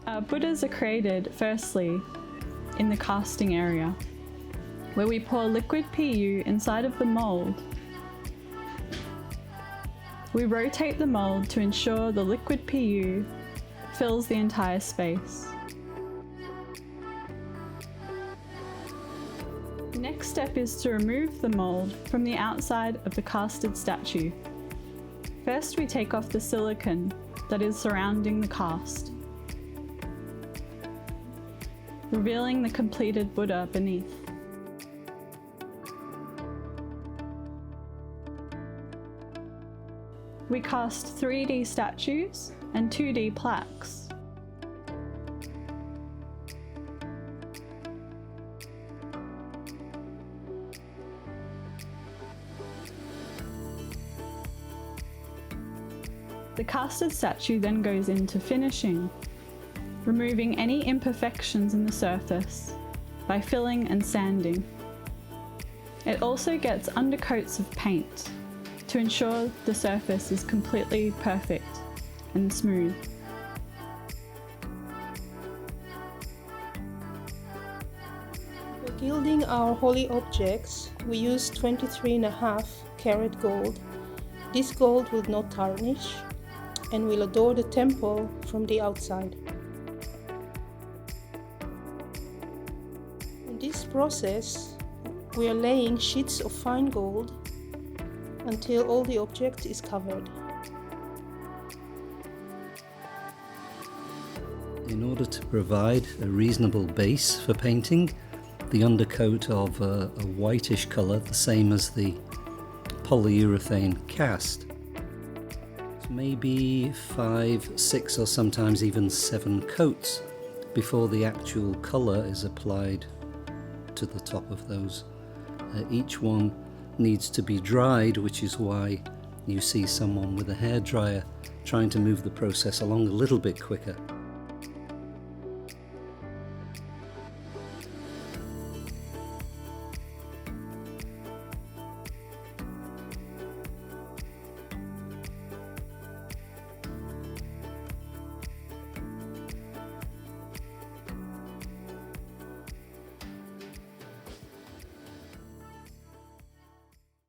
Our Buddhas are created firstly in the casting area, where we pour liquid PU inside of the mould. We rotate the mould to ensure the liquid PU fills the entire space. The next step is to remove the mould from the outside of the casted statue. First, we take off the silicone that is surrounding the cast, revealing the completed Buddha beneath. We cast 3D statues and 2D plaques. The casted statue then goes into finishing, removing any imperfections in the surface by filling and sanding. It also gets undercoats of paint to ensure the surface is completely perfect and smooth. For gilding our holy objects, we use 23.5 karat gold. This gold will not tarnish and will adorn the temple from the outside. In this process, we are laying sheets of fine gold until all the object is covered. In order to provide a reasonable base for painting, the undercoat of a whitish colour, the same as the polyurethane cast, maybe 5, 6 or sometimes even 7 coats before the actual colour is applied to the top of those. Each one needs to be dried, which is why you see someone with a hairdryer trying to move the process along a little bit quicker.